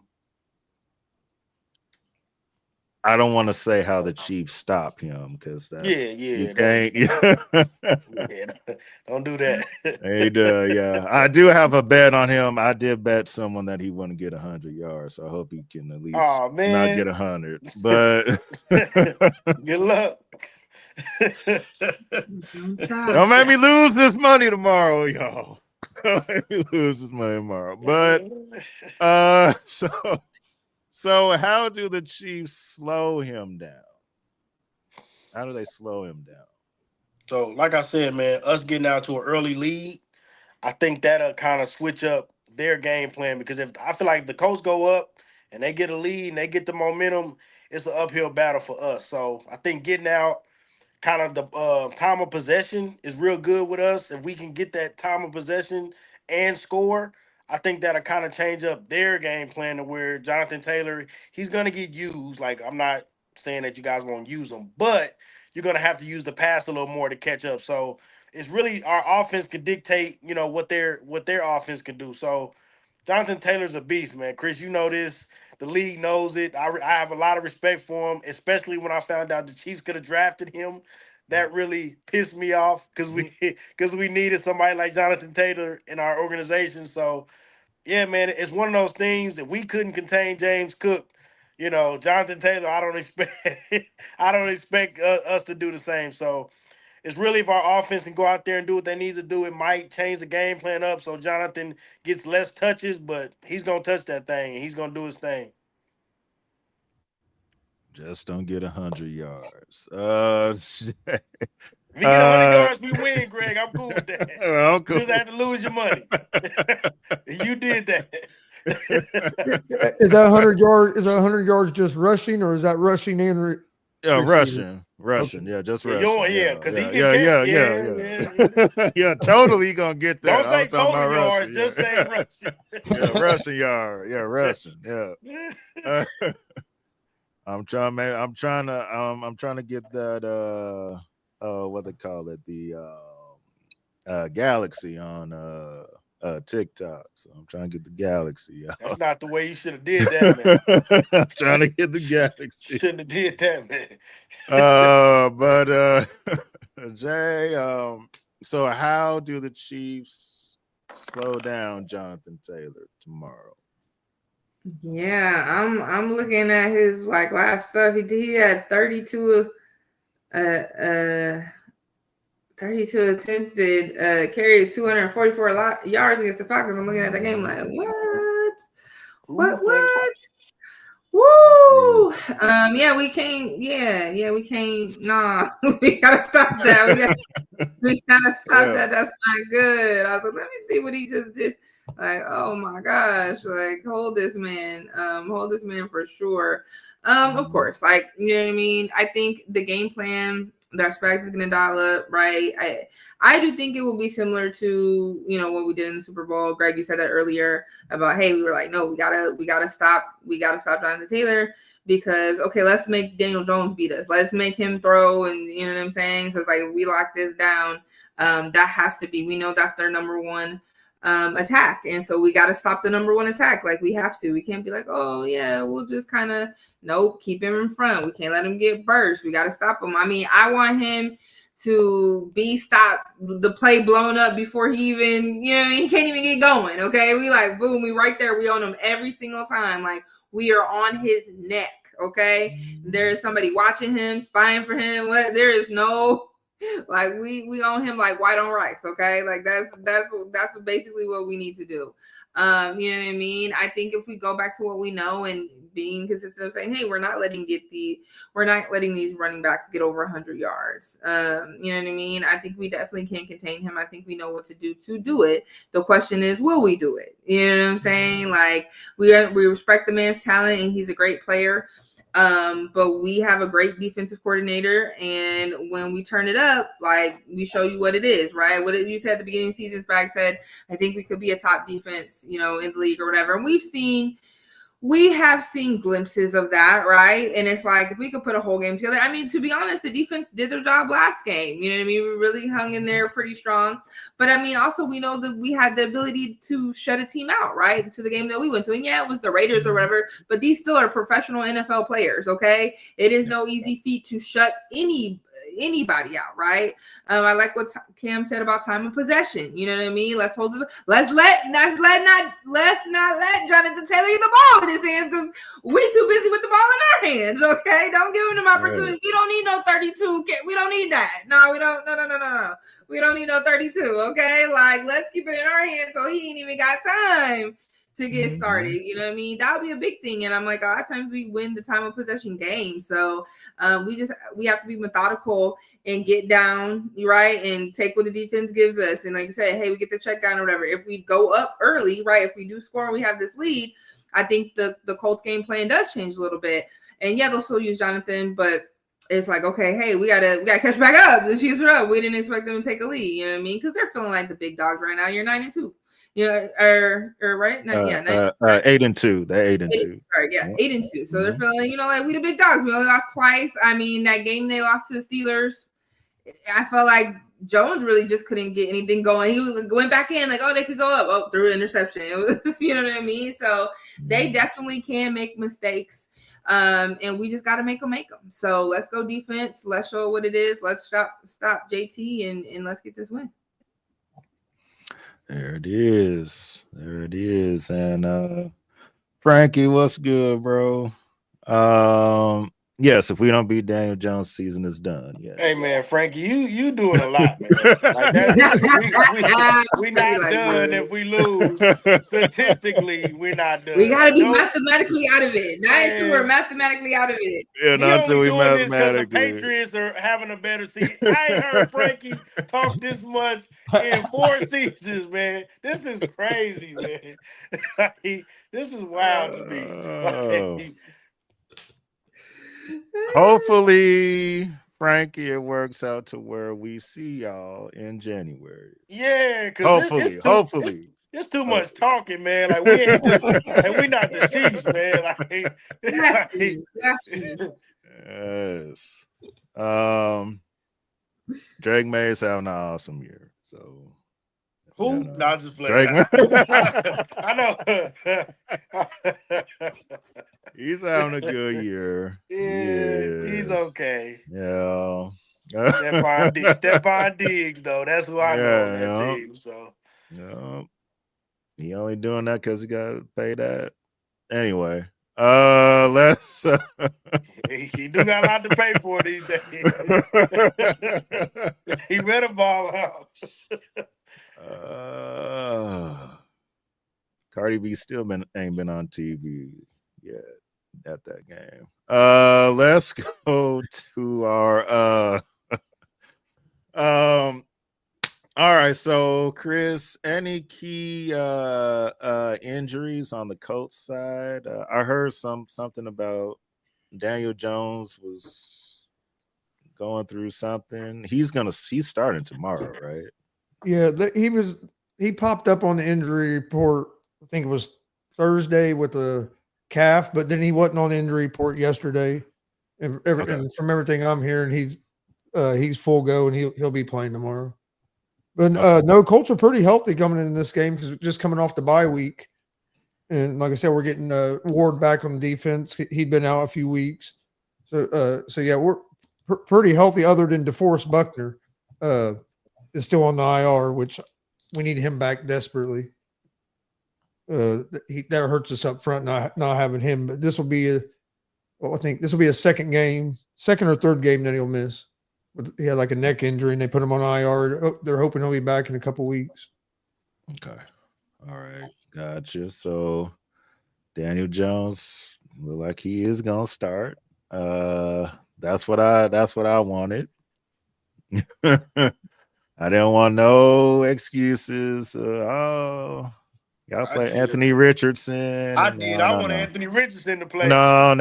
don't want to say how the Chiefs stop him because that's you can't. Don't do that. Yeah. I do have a bet on him. I did bet someone that he wouldn't get 100 yards. So I hope he can at least not get 100. But good luck. Don't make me lose this money tomorrow, y'all. Don't make me lose this money tomorrow. But so how do the Chiefs slow him down? How do they slow him down? So, like I said, man, us getting out to an early lead, I think that'll kind of switch up their game plan because I feel like if the Colts go up and they get a lead and they get the momentum, it's an uphill battle for us. So I think getting out kind of the time of possession is real good with us. If we can get that time of possession and score, I think that'll kind of change up their game plan to where Jonathan Taylor, he's going to get used. Like, I'm not saying that you guys won't use him, but you're going to have to use the pass a little more to catch up. So it's really our offense can dictate, what their offense can do. So Jonathan Taylor's a beast, man. Chris, you know this. The league knows it. I have a lot of respect for him, especially when I found out the Chiefs could have drafted him. That really pissed me off because we needed somebody like Jonathan Taylor in our organization. So, yeah, man, it's one of those things that we couldn't contain James Cook. Jonathan Taylor, I don't expect us to do the same. So it's really if our offense can go out there and do what they need to do, it might change the game plan up so Jonathan gets less touches, but he's going to touch that thing and he's going to do his thing. Just don't get 100 yards. If you get 100 yards, we win, Greg. I'm cool with that. I'm cool. You just have to lose your money. You did that. Is that 100 yards? Is that 100 yards just rushing, or is that rushing and rushing? Okay. Yeah, just rushing. Because he can yeah, totally gonna get that. Don't say total yards, just say rushing. Rushing yard. Yeah, rushing. Yeah. I'm trying to get that what they call it, the Galaxy on TikTok. So I'm trying to get the Galaxy. That's not the way you should have did that, man. I'm trying to get the Galaxy. Shouldn't have did that, man. But Jay, so how do the Chiefs slow down Jonathan Taylor tomorrow? Yeah, I'm looking at his like last stuff. He had 32 32 attempted carry 244 yards against the Falcons. I'm looking at the game like what? What? Woo! Yeah, we can't. Yeah, we can't. Nah, we gotta stop that. We gotta stop that. That's not good. I was like, let me see what he just did. Like, oh my gosh, like hold this man for sure. Of course, like you know what I mean. I think the game plan that Spags is gonna dial up, right? I do think it will be similar to what we did in the Super Bowl. Greg, you said that earlier about we were like, no, we gotta stop Jonathan Taylor because okay, let's make Daniel Jones beat us. Let's make him throw, and you know what I'm saying. So it's like if we lock this down, that has to be. We know that's their number one attack, and so we got to stop the number one attack. Like we have to. We can't be like, oh yeah, we'll just kind of nope, keep him in front. We can't let him get burst. We got to stop him. I mean, I want him to be stopped, the play blown up before he even, he can't even get going. Okay, we like boom, we right there. We own him every single time. Like we are on his neck. Okay, there is somebody watching him, spying for him. There is no like we own him like white on rice. Okay, like that's basically what we need to do. You know what I mean? I think if we go back to what we know and being consistent of saying, hey, we're not letting these running backs get over 100 yards. You know what I mean? I think we definitely can contain him. I think we know what to do it. The question is, will we do it? You know what I'm saying? Like we respect the man's talent and he's a great player. But we have a great defensive coordinator, and when we turn it up, like we show you what it is, right? What you said at the beginning of the season, Spag said, I think we could be a top defense, in the league or whatever. And we have seen glimpses of that, right? And it's like, if we could put a whole game together, I mean, to be honest, the defense did their job last game. You know what I mean? We really hung in there pretty strong. But I mean, also, we know that we had the ability to shut a team out, right? To the game that we went to. And yeah, it was the Raiders or whatever, but these still are professional NFL players, okay? It is no easy feat to shut anybody out, right? I like what Cam said about time of possession. You know what I mean? Let's not let Jonathan Taylor get the ball in his hands because we too busy with the ball in our hands. Okay, don't give him an opportunity. Right. We don't need no 32. We don't need that. No, we don't. No. We don't need no 32. Okay, like let's keep it in our hands so he ain't even got time to get started. You know what I mean? That would be a big thing. And I'm like, a lot of times we win the time of possession game. So we have to be methodical and get down, right? And take what the defense gives us. And like I said, hey, we get the check down or whatever. If we go up early, right? If we do score and we have this lead, I think the Colts game plan does change a little bit. And yeah, they'll still use Jonathan, but it's like, okay, hey, we gotta catch back up. The Chiefs are up. We didn't expect them to take a lead. You know what I mean? Because they're feeling like the big dogs right now. You're 9-2. Yeah, or right? 8-2. They're 8-2. Sorry, yeah, 8-2. So they're feeling, like we the big dogs. We only lost twice. I mean, that game they lost to the Steelers, I felt like Jones really just couldn't get anything going. He went back in like, oh, they could go up. Oh, through an interception. It was, you know what I mean? So they definitely can make mistakes. And we just got to make them. So let's go defense. Let's show what it is. Let's stop JT and let's get this win. There it is. And Frankie, what's good, bro? Yes, if we don't beat Daniel Jones, season is done. Yes. Hey man, Frankie, you doing a lot, man. Like that, we not done if we lose. Statistically, we're not done. We gotta be mathematically out of it. Not until we're mathematically out of it. Yeah, not until we mathematically. The Patriots are having a better season. I ain't heard Frankie talk this much in 4 seasons, man. This is crazy, man. This is wild to me. Hopefully, Frankie, it works out to where we see y'all in January. Yeah, because hopefully. It's too much talking, man. Like we ain't we not the Chiefs, man. Yes. Drake May's having an awesome year. So who? Not just playing. I know. He's having a good year. Yeah, he's okay. Yeah. Stephon Diggs, though. That's who I know on that team. So yeah. He only doing that because he got to pay that Anyway, let's. He do got a lot to pay for these days. He better ball out. Cardi B still ain't been on TV yet at that game. Let's go to our all right, so Chris, any key injuries on the Colts side? I heard something about Daniel Jones was going through something. He's starting tomorrow, right? Yeah, he popped up on the injury report. I think it was Thursday with the calf, but then he wasn't on the injury report yesterday. And from everything I'm hearing, he's full go and he'll be playing tomorrow. But no, Colts are pretty healthy coming in this game because just coming off the bye week. And like I said, we're getting Ward back on defense. He'd been out a few weeks. So yeah, we're pretty healthy other than DeForest Buckner is still on the IR, which we need him back desperately. That hurts us up front not having him. But this will be I think this will be a second or third game that he'll miss. He had like a neck injury and they put him on IR. They're hoping he'll be back in a couple weeks. Okay. All right. Gotcha. So Daniel Jones look like he is gonna start. That's what I wanted. I didn't want no excuses. Y'all play Anthony Richardson. I did. I want Anthony Richardson to play. No. I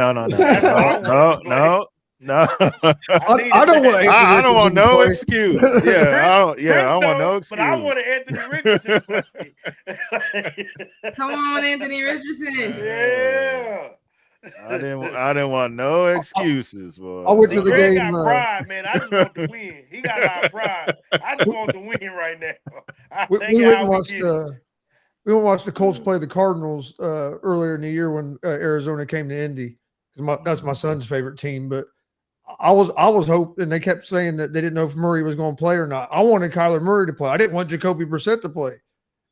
don't want no excuse. Yeah, I don't want no excuse. But I want Anthony Richardson to play. Come on, Anthony Richardson. Yeah. I didn't want no excuses, boy. I went to the Greg game. Got pride, man. I just want to win. He got a lot of pride. I just want to win right now. We went and watched the Colts play the Cardinals earlier in the year when Arizona came to Indy. That's my son's favorite team. But I was hoping, they kept saying that they didn't know if Murray was going to play or not. I wanted Kyler Murray to play. I didn't want Jacoby Brissett to play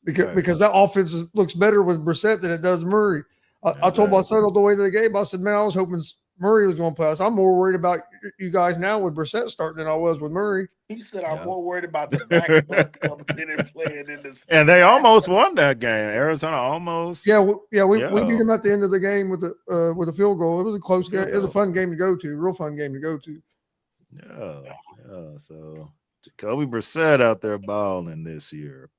because that offense looks better with Brissett than it does Murray. I told my son on the way to the game, I said, man, I was hoping Murray was going to play. I said, I'm more worried about you guys now with Brissett starting than I was with Murray. He said, I'm more worried about the backup coming in and playing in this. And they almost won that game. Arizona almost. We beat them at the end of the game with a field goal. It was a close game. It was a fun game to go to. Real fun game to go to. Yeah. So Jacoby Brissett out there balling this year.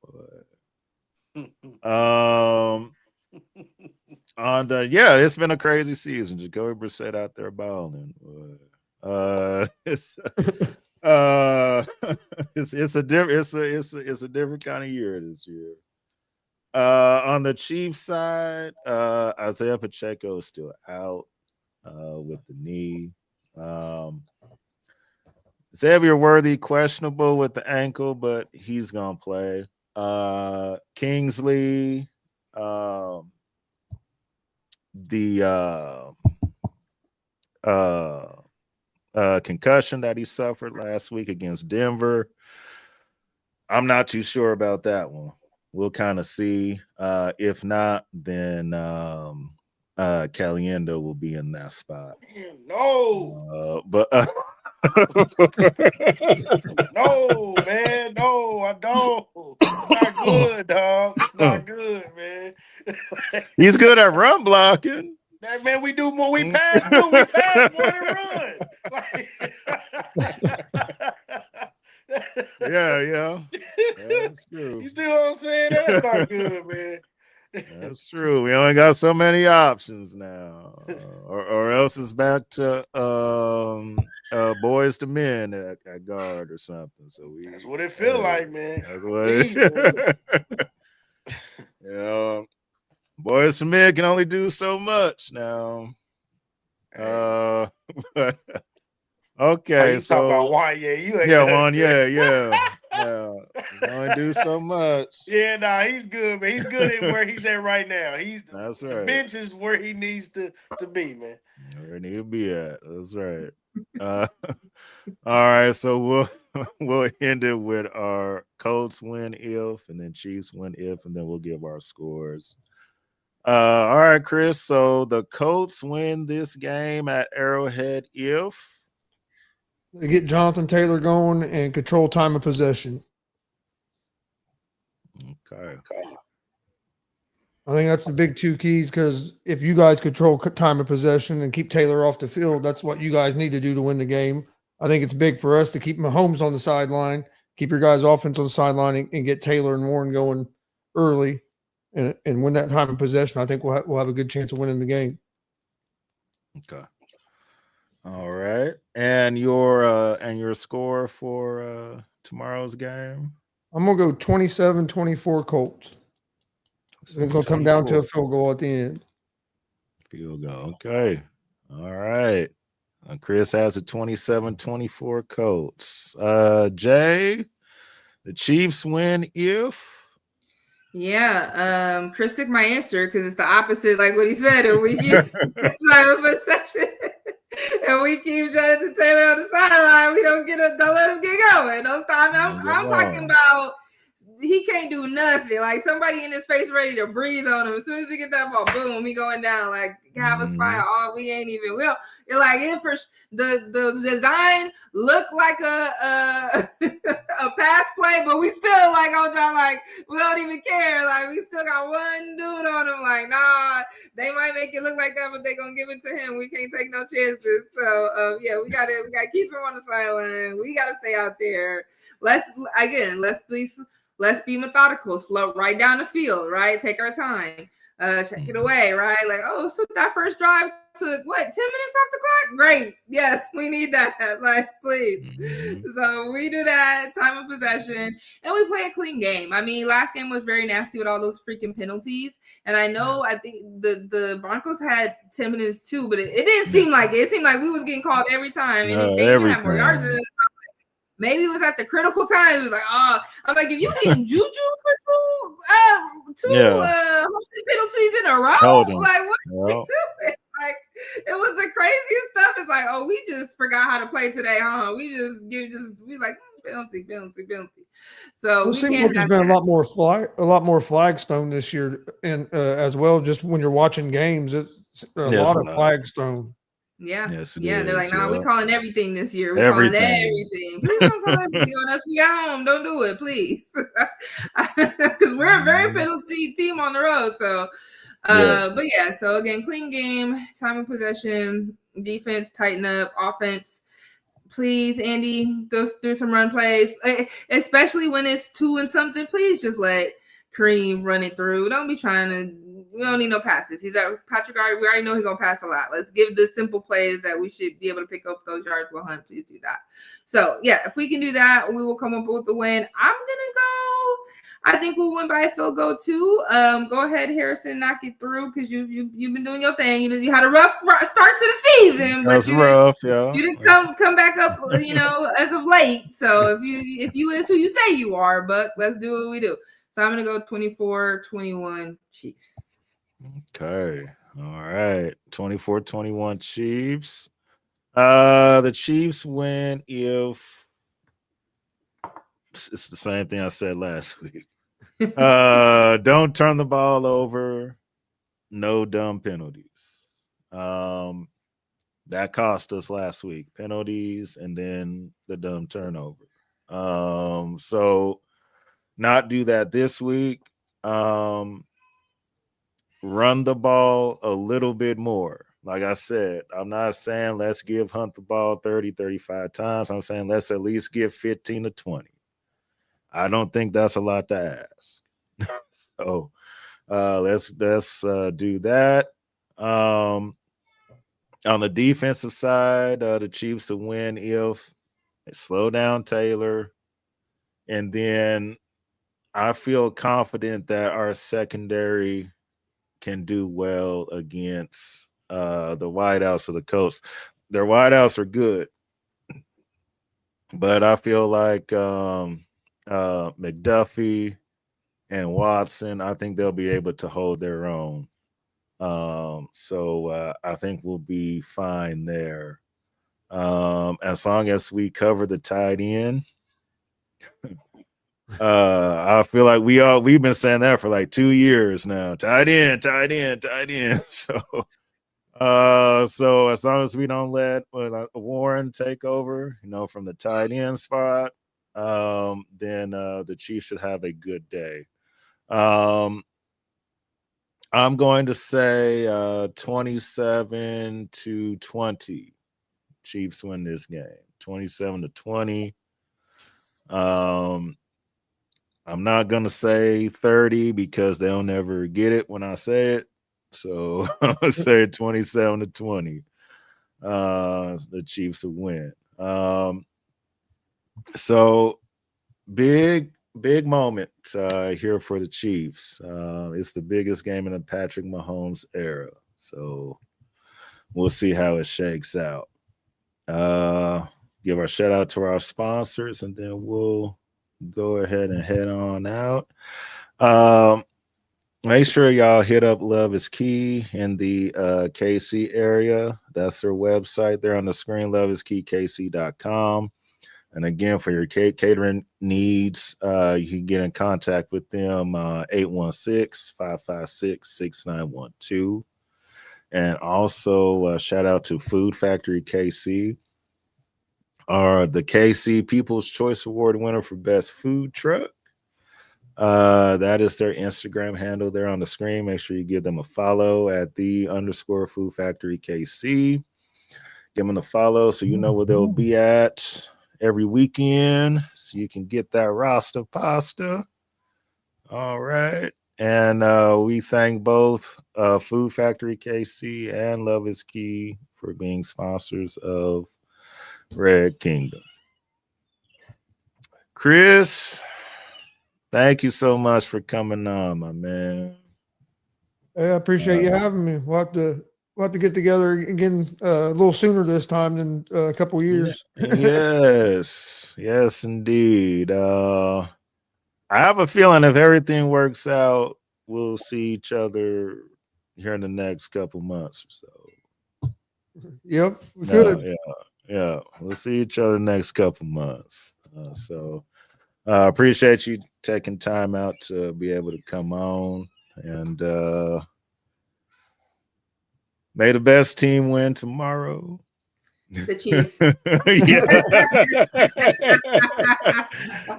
It's been a crazy season. Jacoby Brissett out there balling. It's a different kind of year this year. On the Chiefs side, Isaiah Pacheco is still out with the knee. Xavier Worthy questionable with the ankle, but he's gonna play. Kingsley, the concussion that he suffered last week against Denver, I'm not too sure about that one. We'll kind of see. If not, then Caliendo will be in that spot. No, no, man, no, I don't. It's not good, dog. It's not good, man. He's good at run blocking. That man, we do more. We pass more than run. Yeah, that's true. You see what I'm saying? That's not good, man. That's true. We only got so many options now, or else it's back to boys to men at guard or something. So that's what it feel like, man. That's what. Boys to men can only do so much now. But okay, so talking about why? Yeah, you ain't can only do so much. Yeah, he's good, man. He's good at where he's at right now. That's right. The bench is where he needs to be, man. Where he need to be at. That's right. All right, so we'll end it with our Colts win if, and then Chiefs win if, and then we'll give our scores. All right, Chris. So the Colts win this game at Arrowhead if They get Jonathan Taylor going and control time of possession. okay. I think that's the big two keys because if you guys control time of possession and keep Taylor off the field, that's what you guys need to do to win the game. I think it's big for us to keep Mahomes on the sideline, keep your guys' offense on the sideline, and get Taylor and Warren going early and win that time of possession. I think we'll have a good chance of winning the game. Okay. All right. And your score for tomorrow's game? I'm going to go 27-24 Colts. It's going to come down to a field goal at the end. Field goal. Okay. All right. Chris has a 27-24 Colts. Jay, the Chiefs win if? Yeah, Chris took my answer because it's the opposite, like what he said. And we keep time of possession, and we keep Jonathan Taylor on the sideline. Don't let him get going. Don't stop. I'm talking about he can't do nothing. Like somebody in his face ready to breathe on him. As soon as he get that ball, boom, he going down. Like have us fire all. We ain't even will. You're like the design look like a pass play, but we still like on John, like we don't even care. Like we still got one dude on him. Like nah, they might make it look like that, but they gonna give it to him. We can't take no chances. So yeah, we gotta keep him on the sideline. We gotta stay out there. Let's be methodical, slow, right down the field, right? Take our time. Check it away, right? Like, so that first drive took 10 minutes off the clock? Great. Yes, we need that. Like, please. So we do that, time of possession, and we play a clean game. I mean, last game was very nasty with all those freaking penalties. And I know I think the Broncos had 10 minutes too, but it didn't seem like it. It seemed like we was getting called every time. And they didn't have more yards than us. Maybe it was at the critical time. It was like, I'm like, if you getting juju for two penalties in a row, like what you doing? Like it was the craziest stuff. It's like, we just forgot how to play today, huh? We like penalty. So it seems like there's been a lot more flagstone this year, and as well, just when you're watching games, it's a lot of flagstone. Yeah. Yes, they're like, we calling everything this year. We calling everything. Please don't call everything on us. We at home. Don't do it, please. Because we're a very penalty team on the road. So, but yeah. So again, clean game, time of possession, defense, tighten up, offense. Please, Andy, do some run plays, especially when it's 2 and something. Please just let Kareem run it through. Don't be trying to. We don't need no passes. He's at Patrick. We already know he's gonna pass a lot. Let's give the simple plays that we should be able to pick up those yards. Will Hunt, please do that. So yeah, if we can do that, we will come up with the win. I'm gonna go. I think we'll win by a field goal too. Go ahead, Harrison, knock it through because you've been doing your thing. You had a rough start to the season, but rough. Yeah, you didn't come back up. As of late. So if you is who you say you are, but let's do what we do. So I'm gonna go 24-21 Chiefs. Okay. All right. 24-21 Chiefs. The Chiefs win if it's the same thing I said last week. Don't turn the ball over. No dumb penalties. That cost us last week. Penalties and then the dumb turnover. So not do that this week. Run the ball a little bit more. Like I said, I'm not saying let's give Hunt the ball 30, 35 times. I'm saying let's at least give 15 to 20. I don't think that's a lot to ask. So let's do that. On the defensive side, the Chiefs will win if they slow down Taylor. And then I feel confident that our secondary can do well against the wideouts of the Colts. Their wideouts are good, but I feel like McDuffie and Watson, I think they'll be able to hold their own. So I think we'll be fine there. As long as we cover the tight end. I feel like we've been saying that for like 2 years now. Tight end. So as long as we don't let Warren take over, from the tight end spot, then the Chiefs should have a good day. I'm going to say 27-20. Chiefs win this game. 27-20. I'm not going to say 30 because they'll never get it when I say it. So I'm going to say 27-20. The Chiefs will win. So big moment here for the Chiefs. It's the biggest game in the Patrick Mahomes era. So we'll see how it shakes out. Give our shout out to our sponsors, and then we'll go ahead and head on out. Make sure y'all hit up Love is Key in the KC area. That's their website there on the screen, loveiskeyKC.com. And again, for your catering needs, you can get in contact with them, 816-556-6912. And also shout out to Food Factory KC, are the KC People's Choice Award winner for Best Food Truck. That is their Instagram handle there on the screen. Make sure you give them a follow at _Food Factory KC. Give them a follow so you know where they'll be at every weekend, so you can get that Rasta pasta. All right. And we thank both Food Factory KC and Love is Key for being sponsors of Red Kingdom. Chris, thank you so much for coming on, my man. I appreciate you having me. We'll have to get together again a little sooner this time than a couple of years. Yes, indeed. I have a feeling if everything works out, we'll see each other here in the next couple months or so. Yep, we could. Yeah. We'll see each other next couple months. So appreciate you taking time out to be able to come on, and may the best team win tomorrow. The Chiefs.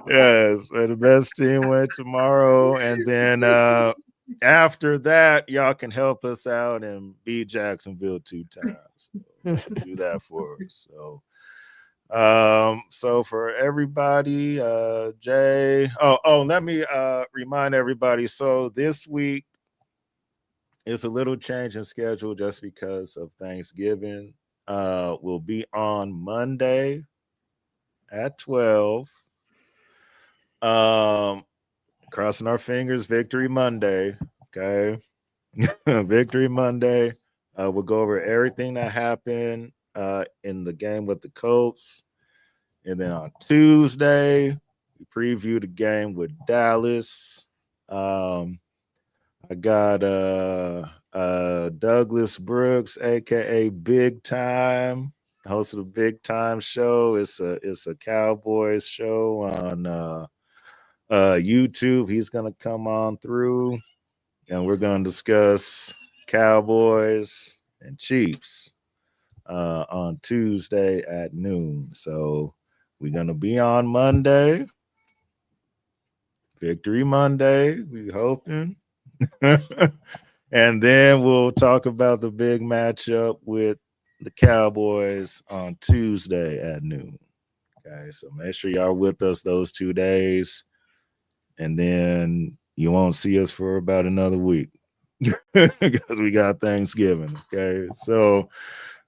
Yes, may the best team win tomorrow, and then after that, y'all can help us out and beat Jacksonville 2 times. So do that for us. So for everybody, Jay. Let me remind everybody. So this week is a little change in schedule just because of Thanksgiving. We'll be on Monday at 12. Crossing our fingers, Victory Monday. Okay. Victory Monday. We'll go over everything that happened in the game with the Colts. And then on Tuesday, we preview the game with Dallas. I got Douglas Brooks, aka Big Time, host of the Big Time Show. It's a Cowboys show on YouTube. He's gonna come on through, and we're gonna discuss Cowboys and Chiefs on Tuesday at noon. So we're gonna be on Monday, Victory Monday. We hoping. And then we'll talk about the big matchup with the Cowboys on Tuesday at noon. Okay, so make sure y'all with us those 2 days, and then you won't see us for about another week because we got Thanksgiving. Okay, so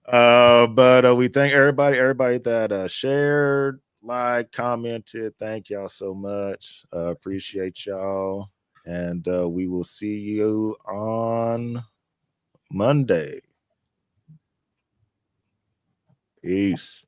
but we thank everybody that shared, liked, commented. Thank y'all so much. Appreciate y'all. And we will see you on Monday. Peace.